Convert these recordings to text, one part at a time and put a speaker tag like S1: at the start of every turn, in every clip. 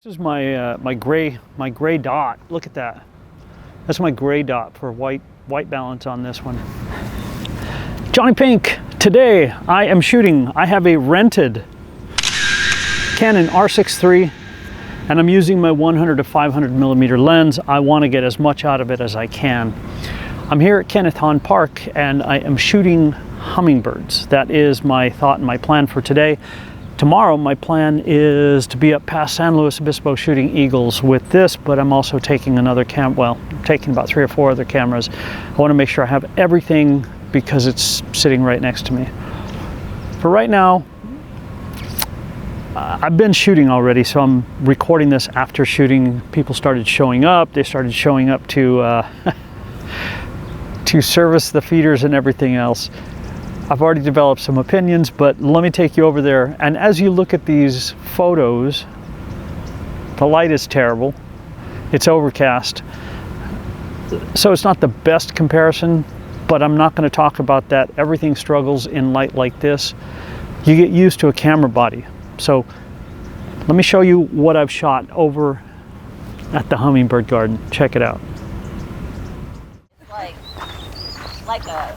S1: This is my gray dot. Look at that. That's my gray dot for white balance on this one. JonnyPink. Today I am shooting. I have a rented Canon R6III, and I'm using my 100 to 500 millimeter lens. I want to get as much out of it as I can. I'm here at Kennethon Park, and I am shooting hummingbirds. That is my thought and my plan for today. Tomorrow, my plan is to be up past San Luis Obispo shooting eagles with this, but I'm also taking another I'm taking about 3 or 4 other cameras. I want to make sure I have everything because it's sitting right next to me. For right now, I've been shooting already, so I'm recording this after shooting. People started showing up. They started showing up to to service the feeders and everything else. I've already developed some opinions, but let me take you over there. And as you look at these photos, the light is terrible. It's overcast. So it's not the best comparison, but I'm not going to talk about that. Everything struggles in light like this. You get used to a camera body. So let me show you what I've shot over at the Hummingbird Garden. Check it out.
S2: Like a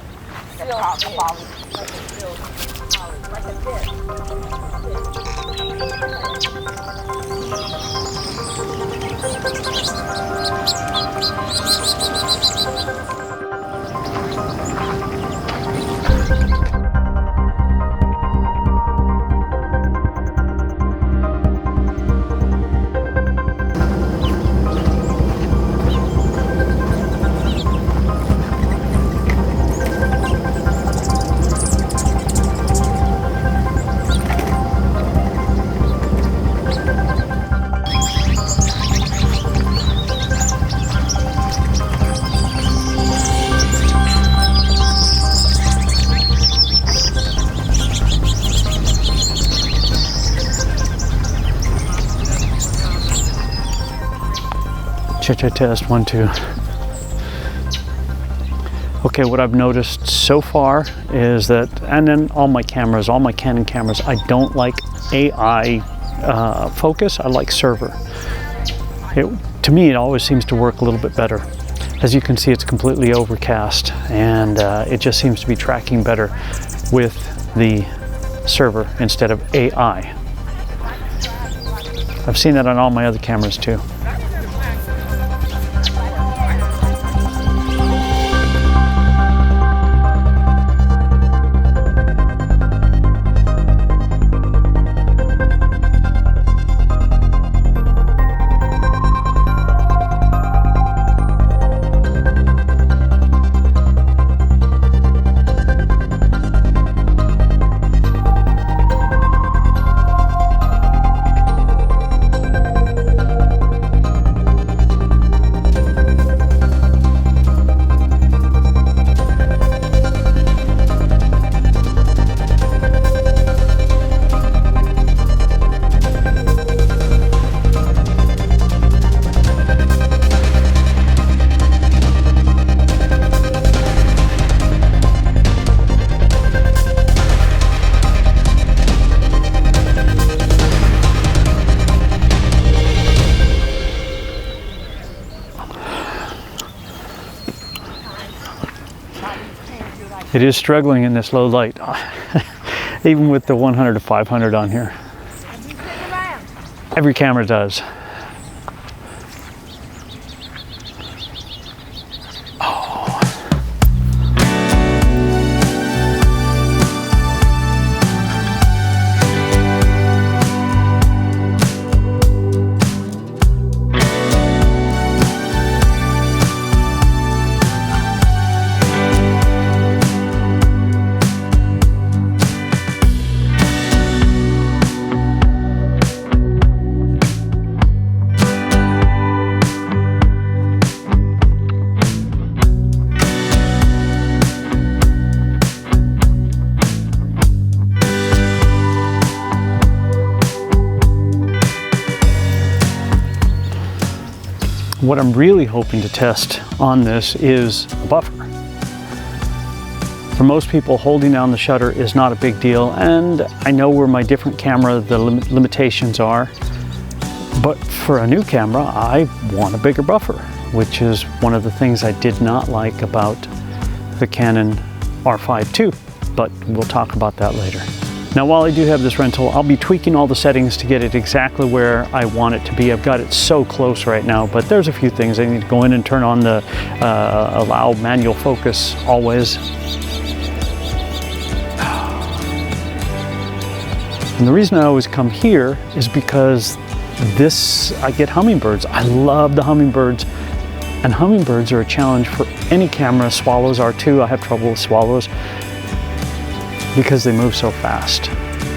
S1: Test 1, 2. Okay, what I've noticed so far is that, and then all my Canon cameras, I don't like AI focus. I like server. To me, it always seems to work a little bit better. As you can see, it's completely overcast, and it just seems to be tracking better with the server instead of AI. I've seen that on all my other cameras too. It is struggling in this low light, even with the 100 to 500 on here. Every camera does. What I'm really hoping to test on this is a buffer. For most people, holding down the shutter is not a big deal, and I know where my different camera, the limitations are, But for a new camera, I want a bigger buffer, which is one of the things I did not like about the Canon R5II, but we'll talk about that later. Now, while I do have this rental, I'll be tweaking all the settings to get it exactly where I want it to be. I've got it so close right now, but there's a few things. I need to go in and turn on the allow manual focus always. And the reason I always come here is because I get hummingbirds. I love the hummingbirds, and hummingbirds are a challenge for any camera. Swallows are too. I have trouble with swallows because they move so fast.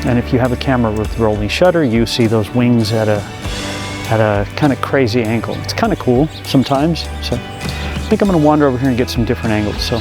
S1: And if you have a camera with rolling shutter, you see those wings at a kind of crazy angle. It's kind of cool sometimes. So I think I'm gonna wander over here and get some different angles. So.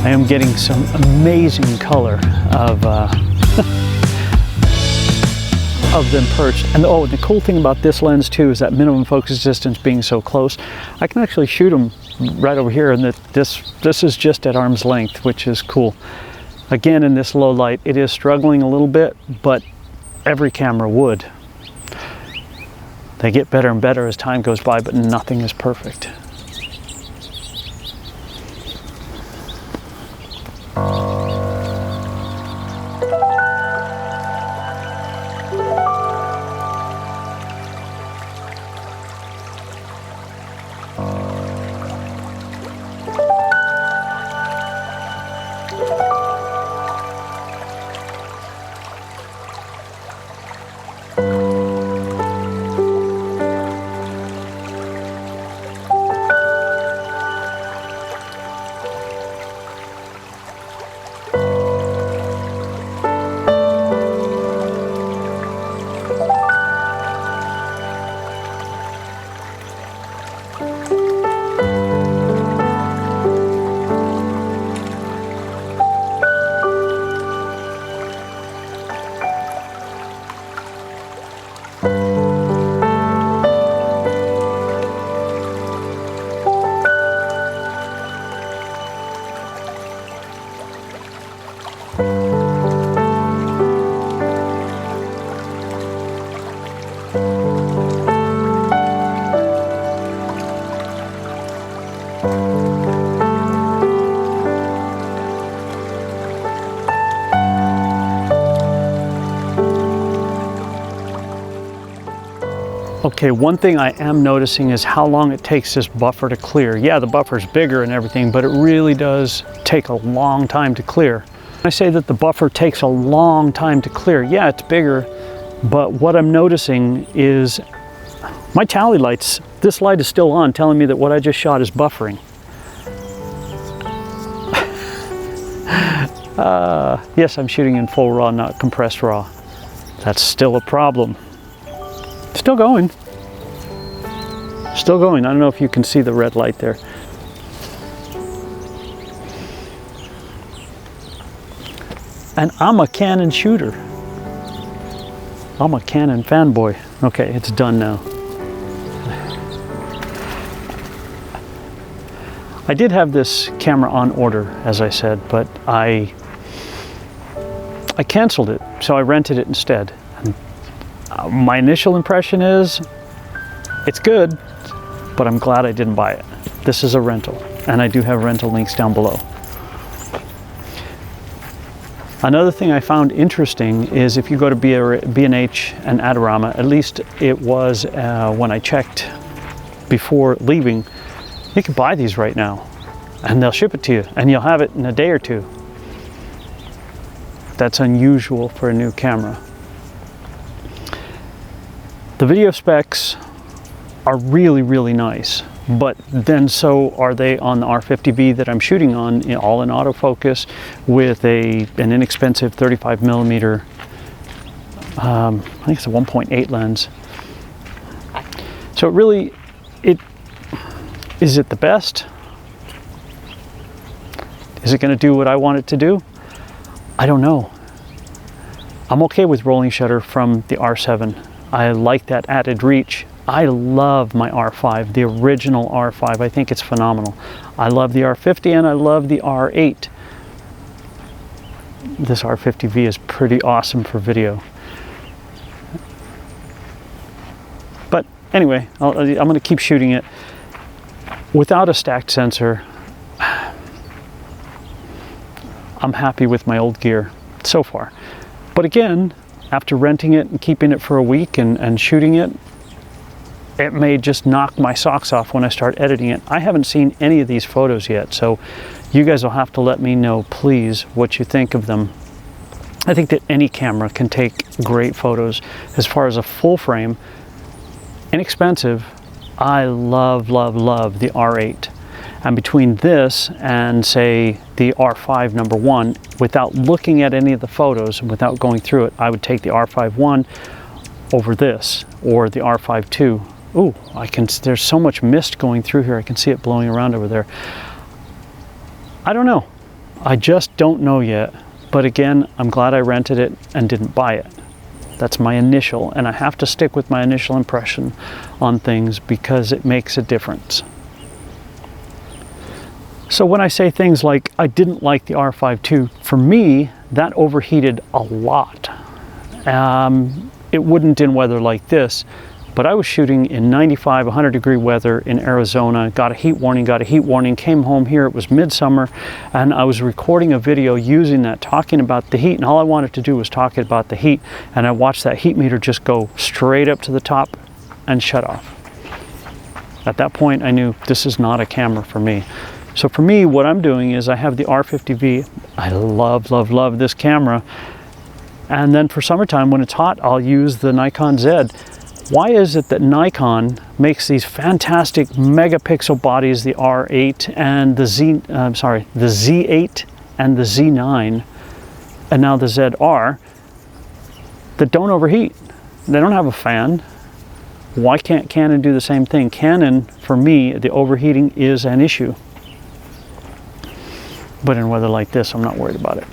S1: I am getting some amazing color of them perched. And oh, the cool thing about this lens too is that minimum focus distance being so close, I can actually shoot them right over here, and that this is just at arm's length, which is cool. Again, in this low light, it is struggling a little bit, but every camera would. They get better and better as time goes by, but nothing is perfect. Okay, one thing I am noticing is how long it takes this buffer to clear. Yeah, the buffer's bigger and everything, but it really does take a long time to clear. I say that the buffer takes a long time to clear. Yeah, it's bigger, but what I'm noticing is my tally lights, this light is still on, telling me that what I just shot is buffering. Yes, I'm shooting in full RAW, not compressed RAW. That's still a problem. Still going. Still going. I don't know if you can see the red light there. And I'm a Canon shooter. I'm a Canon fanboy. Okay, it's done now. I did have this camera on order, as I said, but I canceled it, so I rented it instead. My initial impression is it's good, but I'm glad I didn't buy it. This is a rental, and I do have rental links down below. Another thing I found interesting is if you go to B&H and Adorama, at least it was when I checked before leaving, You can buy these right now and they'll ship it to you and you'll have it in a day or two. That's unusual for a new camera. The video specs are really, really nice, but then so are they on the R50V that I'm shooting on, all in autofocus with an inexpensive 35 millimeter, I think it's a 1.8 lens. So is it the best? Is it going to do what I want it to do? I don't know. I'm okay with rolling shutter from the R7. I like that added reach. I love my R5, the original R5. I think it's phenomenal. I love the R50 and I love the R8. This R50V is pretty awesome for video. But anyway, I'm going to keep shooting it without a stacked sensor. I'm happy with my old gear so far. But again, after renting it and keeping it for a week and shooting it, it may just knock my socks off when I start editing it. I haven't seen any of these photos yet, so you guys will have to let me know, please, what you think of them. I think that any camera can take great photos. As far as a full frame, inexpensive, I love, love, love the R8. And between this and say the R5 number 1, without looking at any of the photos and without going through it, I would take the R5 I over this, or the R5 II. Ooh, there's so much mist going through here. I can see it blowing around over there. I don't know. I just don't know yet. But again, I'm glad I rented it and didn't buy it. That's my initial, and I have to stick with my initial impression on things because it makes a difference. So when I say things like, I didn't like the R5 II, for me, that overheated a lot. It wouldn't in weather like this, but I was shooting in 95, 100 degree weather in Arizona, got a heat warning, came home here, it was midsummer, and I was recording a video using that, talking about the heat, and all I wanted to do was talk about the heat, and I watched that heat meter just go straight up to the top and shut off. At that point, I knew this is not a camera for me. So for me, what I'm doing is I have the R50V. I love, love, love this camera. And then for summertime, when it's hot, I'll use the Nikon Z. Why is it that Nikon makes these fantastic megapixel bodies, the R8 and the Z8 and the Z9, and now the ZR, that don't overheat? They don't have a fan. Why can't Canon do the same thing? Canon, for me, the overheating is an issue. But in weather like this, I'm not worried about it.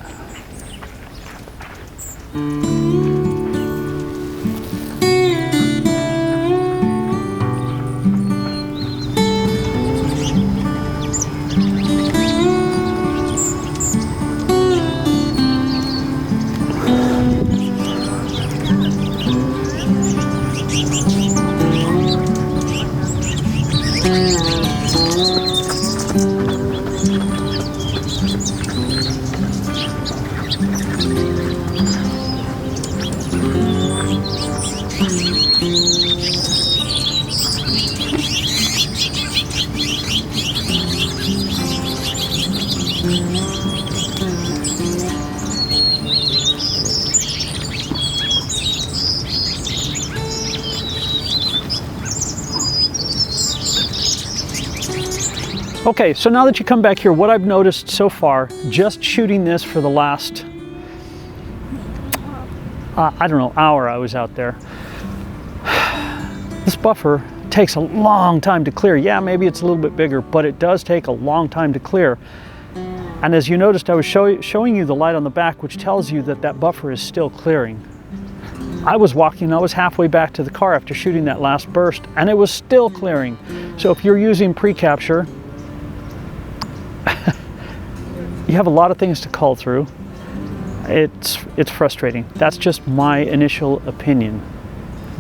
S1: Okay, so now that you come back here, what I've noticed so far, just shooting this for the last, I don't know, hour I was out there, this buffer takes a long time to clear. Yeah, maybe it's a little bit bigger, but it does take a long time to clear. And as you noticed, I was showing you the light on the back, which tells you that that buffer is still clearing. I was halfway back to the car after shooting that last burst, and it was still clearing. So if you're using pre-capture, you have a lot of things to cull through. It's frustrating. That's just my initial opinion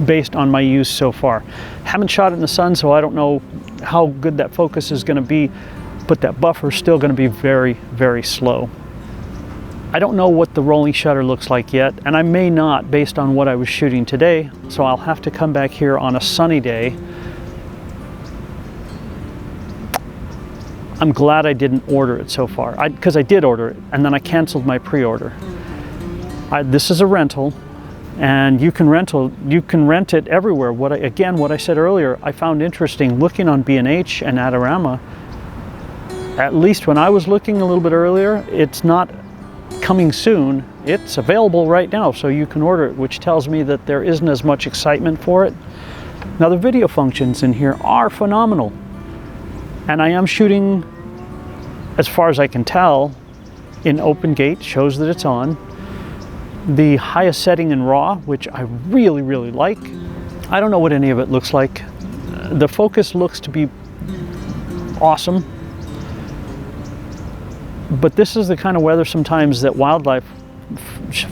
S1: based on my use so far. Haven't shot it in the sun, so I don't know how good that focus is going to be, but that buffer is still going to be very, very slow. I don't know what the rolling shutter looks like yet, and I may not based on what I was shooting today, so I'll have to come back here on a sunny day I'm glad I didn't order it so far, because I did order it and then I canceled my pre-order. This is a rental, and you can rent it everywhere. What I said earlier, I found interesting looking on B&H and Adorama. At least when I was looking a little bit earlier, it's not coming soon. It's available right now, so you can order it, which tells me that there isn't as much excitement for it. Now the video functions in here are phenomenal, and I am shooting, as far as I can tell, in open gate, shows that it's on. The highest setting in RAW, which I really, really like. I don't know what any of it looks like. The focus looks to be awesome, but this is the kind of weather sometimes that wildlife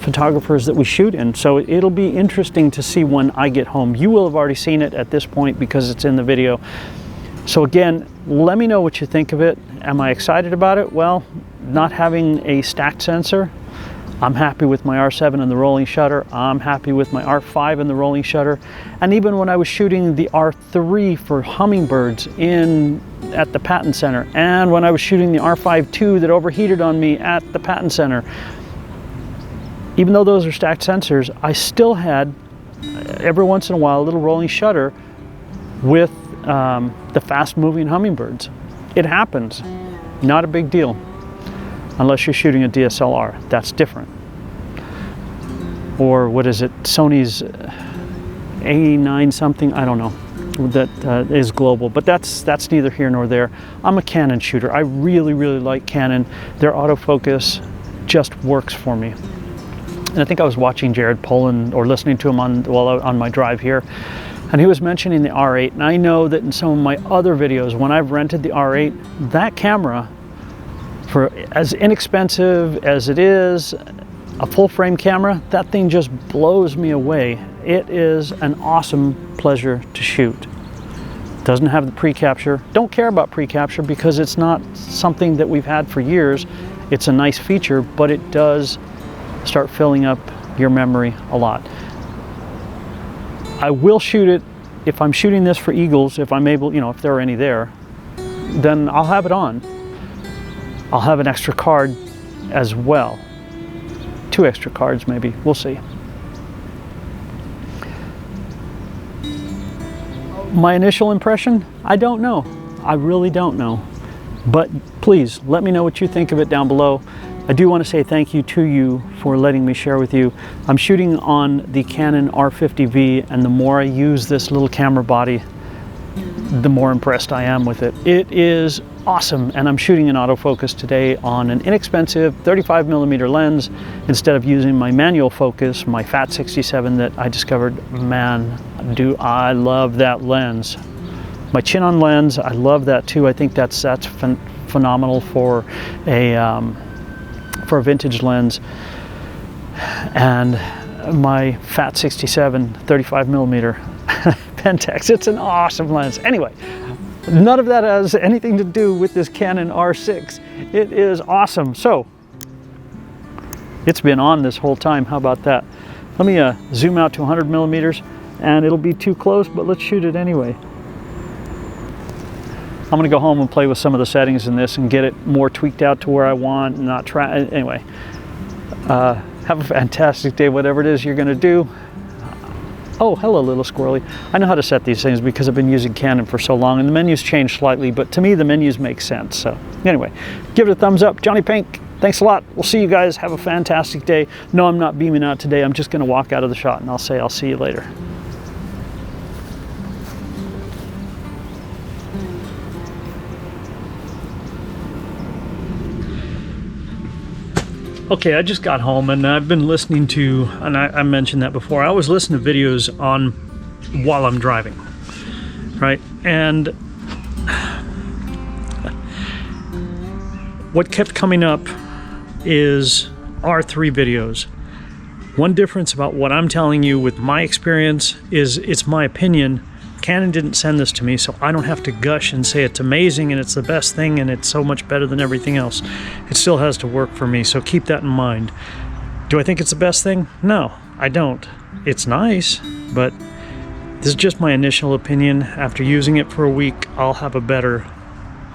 S1: photographers that we shoot in, so it'll be interesting to see when I get home. You will have already seen it at this point because it's in the video. So again, let me know what you think of it. Am I excited about it? Well, not having a stacked sensor, I'm happy with my R7 and the rolling shutter. I'm happy with my R5 and the rolling shutter. And even when I was shooting the R3 for Hummingbirds at the Patent Center, and when I was shooting the R5 II that overheated on me at the Patent Center, even though those are stacked sensors, I still had, every once in a while, a little rolling shutter with the fast-moving Hummingbirds. It happens. Not a big deal. Unless you're shooting a DSLR, that's different. Or what is it, Sony's A9 something, I don't know, that is global, but that's neither here nor there. I'm a Canon shooter. I really, really like Canon. Their autofocus just works for me. And I think I was watching Jared Poland, or listening to him on my drive here, and he was mentioning the R8, and I know that in some of my other videos, when I've rented the R8, that camera, for as inexpensive as it is, a full frame camera, that thing just blows me away. It is an awesome pleasure to shoot. Doesn't have the pre-capture. Don't care about pre-capture because it's not something that we've had for years. It's a nice feature, but it does start filling up your memory a lot. I will shoot it, if I'm shooting this for eagles, if I'm able, if there are any there, then I'll have it on. I'll have an extra card as well. 2 extra cards maybe, we'll see. My initial impression, I don't know. I really don't know. But please, let me know what you think of it down below. I do want to say thank you to you for letting me share with you. I'm shooting on the Canon R50V, and the more I use this little camera body, the more impressed I am with it. It is awesome, and I'm shooting in autofocus today on an inexpensive 35mm lens instead of using my manual focus, my Fat 67 that I discovered. Man, do I love that lens. My chin-on lens, I love that too. I think that's phenomenal for a vintage lens. And my Fat 67 35mm Pentax, it's an awesome lens. Anyway, none of that has anything to do with this Canon R6. It is awesome. So it's been on this whole time. How about that? Let me zoom out to 100mm, and it'll be too close, but let's shoot it anyway. I'm gonna go home and play with some of the settings in this and get it more tweaked out to where I want and not try. Anyway, have a fantastic day, whatever it is you're gonna do. Oh, hello, little squirrely. I know how to set these things because I've been using Canon for so long, and the menus change slightly, but to me, the menus make sense. So anyway, give it a thumbs up. JonnyPink, thanks a lot. We'll see you guys. Have a fantastic day. No, I'm not beaming out today. I'm just gonna walk out of the shot and I'll say I'll see you later. Okay, I just got home and I've been listening to, and I mentioned that before, I always listen to videos on while I'm driving, right? And what kept coming up is R3 videos. One difference about what I'm telling you with my experience is it's my opinion. Canon didn't send this to me, so I don't have to gush and say it's amazing and it's the best thing and it's so much better than everything else. It still has to work for me, so keep that in mind. Do I think it's the best thing? No, I don't. It's nice, but this is just my initial opinion. After using it for a week, I'll have a better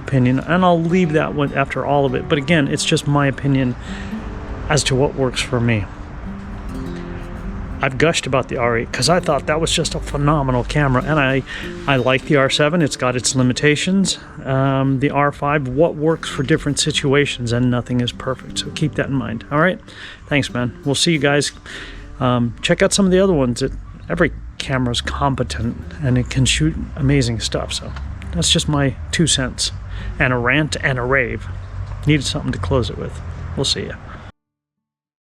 S1: opinion, and I'll leave that one after all of it. But again, it's just my opinion as to what works for me. I've gushed about the R8 because I thought that was just a phenomenal camera, and I like the R7. It's got its limitations. The R5, what works for different situations, and nothing is perfect. So keep that in mind. All right, thanks, man. We'll see you guys. Check out some of the other ones. Every camera's competent and it can shoot amazing stuff. So that's just my 2 cents and a rant and a rave. Needed something to close it with. We'll see you.